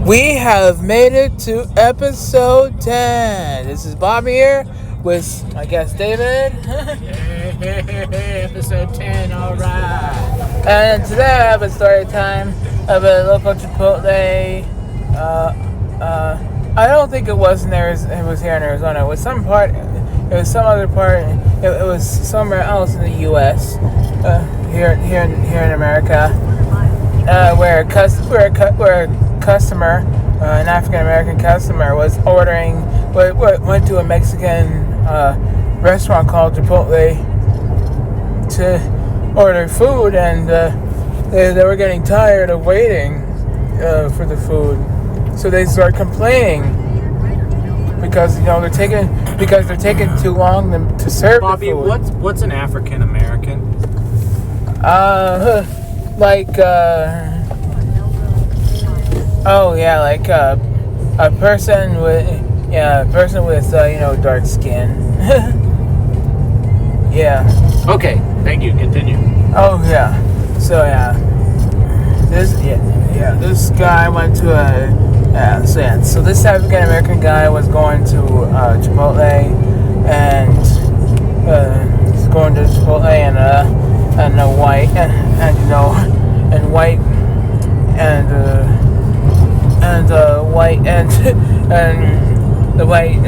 We have made it to episode 10. This is Bobby here with my guest David. Episode 10, alright. And today I have a story time of a local Chipotle. I don't think it was in Arizona. It was here in Arizona. It was some part. It was some other part. It was somewhere else in the U.S. Here in America, where a customer, an African American customer, was ordering. Went to a Mexican restaurant called Chipotle to order food, and they were getting tired of waiting for the food. So they start complaining because they're taking too long to serve Bobby, the food. what's an African American? A person with dark skin. Yeah. Okay, thank you. Continue. Oh yeah. So yeah. This guy went to So this African American guy was going to Chipotle, and he's going to Chipotle, and the white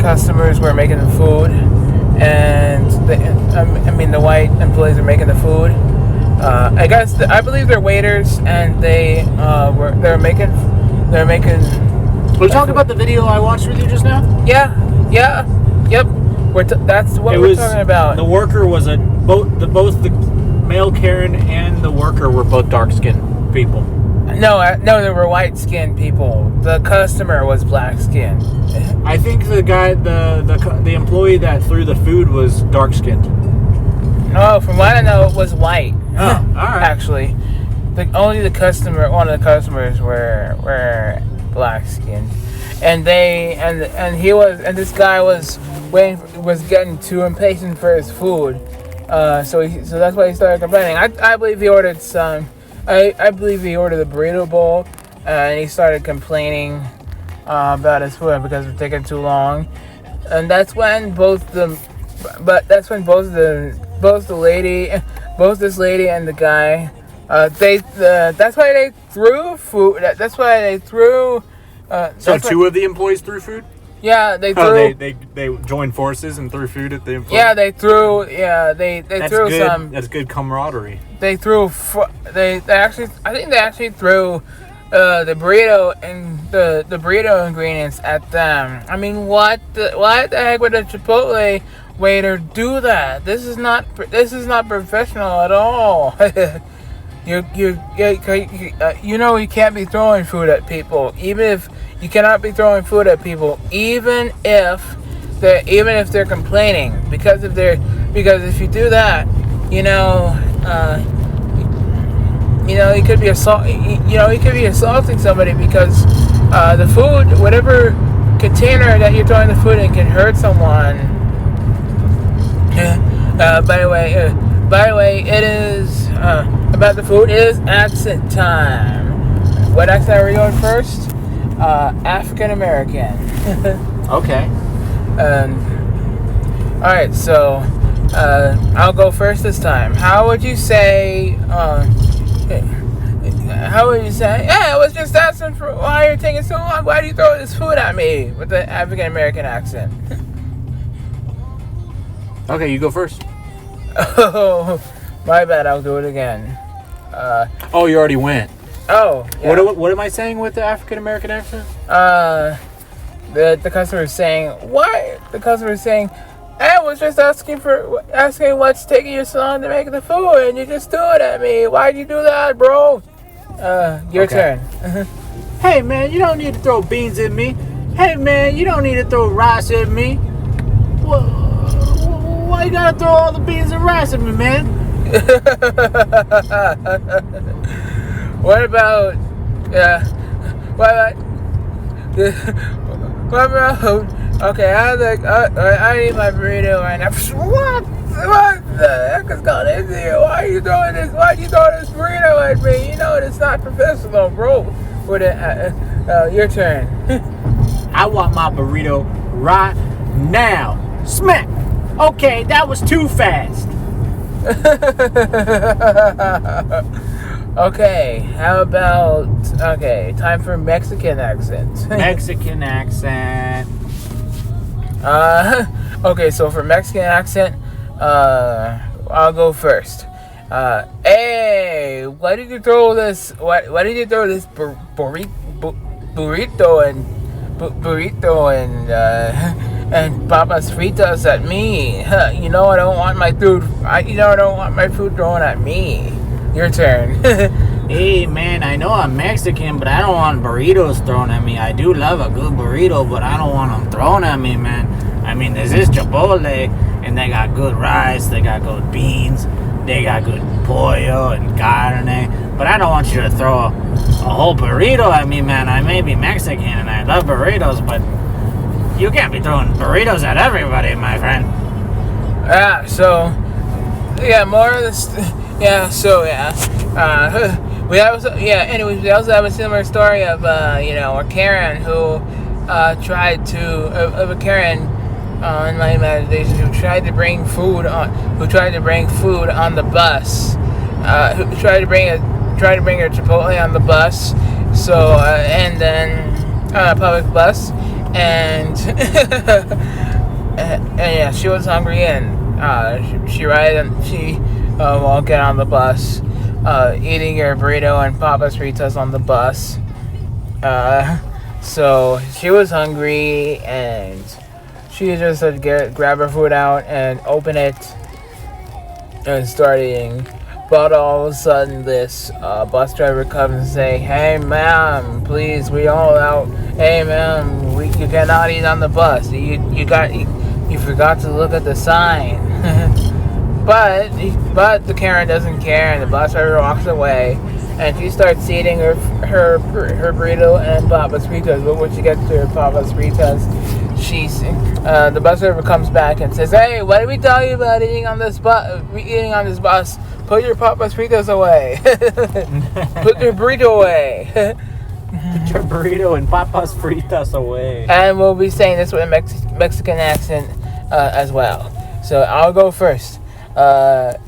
customers were making the food, and the white employees were making the food. I believe they're waiters, and they're making. Are you talking about the video I watched with you just now? Yeah, yep. That's what we're talking about. The worker was both the male Karen and the worker were both dark-skinned people. No, they were white-skinned people. The customer was black-skinned. I think the guy, the employee that threw the food was dark-skinned. No, from what I know, it was white. Oh, all right. Actually, one of the customers were black-skinned, and this guy was getting too impatient for his food. So that's why he started complaining. I believe he ordered some. I believe he ordered the burrito bowl, and he started complaining about his food because it was taking too long. And that's when both this lady and the guy, that's why they threw food. That's why they threw. So two of the employees threw food? Yeah, they threw. Oh, they joined forces and threw food at the employees? Yeah, they threw. Yeah, they threw good. some. That's good camaraderie. They threw. I think they actually threw the burrito and the burrito ingredients at them. I mean, what the heck would a Chipotle waiter do that? This is not professional at all. You can't be throwing food at people, even if you cannot be throwing food at people, even if they're complaining, because if you do that, he could be assaulting somebody, because the food, whatever container that you're throwing the food in, can hurt someone. By the way, it is about the food. It is accent time. What accent are we going first? African American. Okay. All right. So I'll go first this time. How would you say? Hey, I was just asking for why you're taking so long. Why do you throw this food at me with the African American accent? Okay, you go first. Oh, my bad. I'll do it again. Oh, you already went. Oh, yeah. What am I saying with the African American accent? The customer is saying, why? The customer is saying, I was just asking what's taking you so long to make the food, and you just threw it at me. Why'd you do that, bro? Your turn. Hey, man, you don't need to throw beans at me. Hey, man, you don't need to throw rice at me. Why you gotta throw all the beans and rice at me, man? What about okay, I need my burrito right now. What the heck is going into you? Why you throwing this burrito at me? You know it's not professional, bro. Your turn. I want my burrito right now. Smack. Okay, that was too fast. Okay, how about time for Mexican accent. Mexican accent. Okay, so for Mexican accent, I'll go first. Hey, why did you throw this? Why did you throw this burrito and papas fritas at me? You know I don't want my food. I don't want my food thrown at me. Your turn. Hey man, I know I'm Mexican, but I don't want burritos thrown at me. I do love a good burrito, but I don't want them thrown at me, man. I mean, this is Chipotle, and they got good rice, they got good beans, they got good pollo and carne, but I don't want you to throw a whole burrito at me, man. I may be Mexican, and I love burritos, but you can't be throwing burritos at everybody, my friend. More of this. Anyways, we also have a similar story of a Karen who tried to in my imagination who tried to bring food on the bus, who tried to bring her Chipotle on the bus, and then public bus, and she was hungry, and she won't get on the bus, eating her burrito and papas fritas on the bus. So she was hungry, and she just had to grab her food out and open it and start eating. But all of a sudden, this bus driver comes and say, "Hey, ma'am, please, we all out. Hey, ma'am, you cannot eat on the bus. You forgot to look at the sign." But the Karen doesn't care, and the bus driver walks away, and she starts eating her burrito and papas fritas. But when she gets to her papas fritas, the bus driver comes back and says, "Hey, what did we tell you about eating on this bus? Put your papas fritas away. Put your burrito away." Put your burrito and papas fritas away. And we'll be saying this with a Mexican accent as well. So I'll go first. Hey,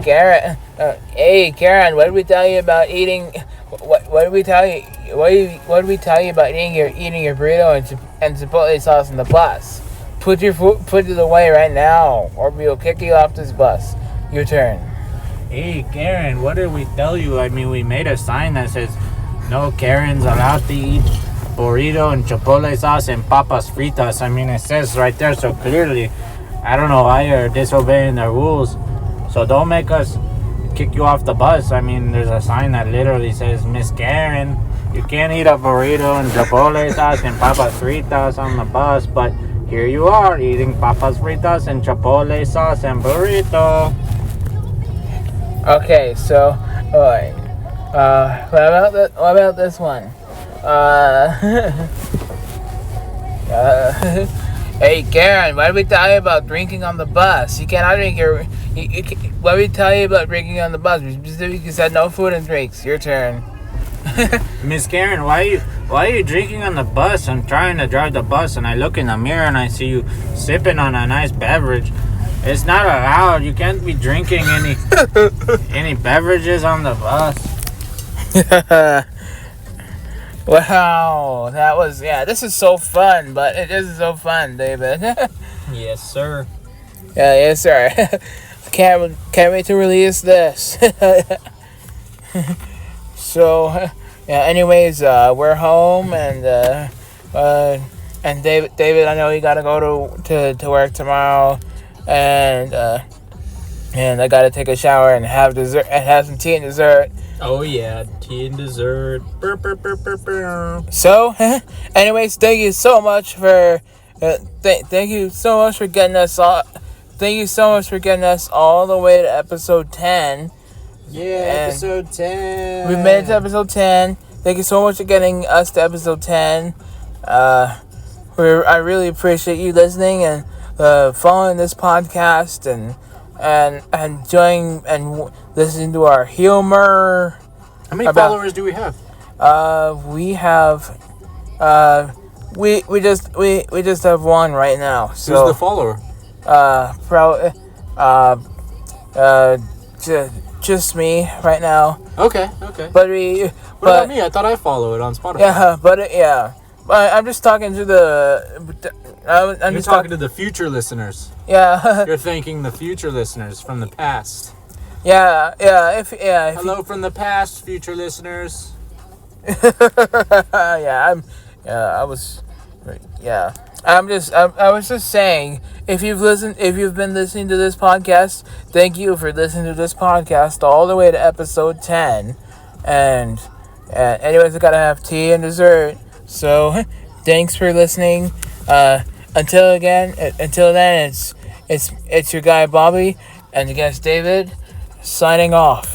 Karen. Hey, Karen. What did we tell you about eating? What did we tell you? What did we tell you about eating your burrito and Chipotle sauce in the bus? Put it away right now, or we'll kick you off this bus. Your turn. Hey, Karen. What did we tell you? I mean, we made a sign that says, "No Karens allowed to eat burrito and Chipotle sauce and papas fritas." I mean, it says right there so clearly. I don't know why you're disobeying the rules. So don't make us kick you off the bus. I mean, there's a sign that literally says, "Miss Karen, you can't eat a burrito and Chipotle sauce and papas fritas on the bus." But here you are eating papas fritas and Chipotle sauce and burrito. Okay, so, alright. What about this one? Hey, Karen, what did we tell you about drinking on the bus? You cannot drink what did we tell you about drinking on the bus? We specifically said no food and drinks. Your turn. Miss Karen, why are you drinking on the bus? I'm trying to drive the bus, and I look in the mirror and I see you sipping on a nice beverage. It's not allowed. You can't be drinking any beverages on the bus. Wow, this is so fun, but it is so fun, David. Yes, sir. Yes, sir. Can't wait to release this. So, anyways, we're home, and David, I know you gotta go to work tomorrow, and I gotta take a shower and have dessert and have some tea and dessert. Oh yeah, tea and dessert. Burr, burr, burr, burr, burr. So, anyways, thank you so much for thank you so much for getting us all. Thank you so much for getting us all the way to episode 10. Yeah, episode 10. We've made it to episode 10. Thank you so much for getting us to episode 10. I really appreciate you listening and following this podcast and enjoying and listening to our humor How many followers do we have? We have, we just have one right now. So, Who's the follower? probably, just me right now. Okay. But What about me? I thought I followed on Spotify. Yeah, but I'm just talking to the. I'm You're just talking to the future listeners. Yeah. You're thanking the future listeners from the past. Yeah. If Hello from the past, future listeners. I was just saying, if you've been listening to this podcast, thank you for listening to this podcast all the way to episode 10. And anyways, I gotta have tea and dessert. So, thanks for listening. Until then, it's your guy Bobby and the guest David signing off.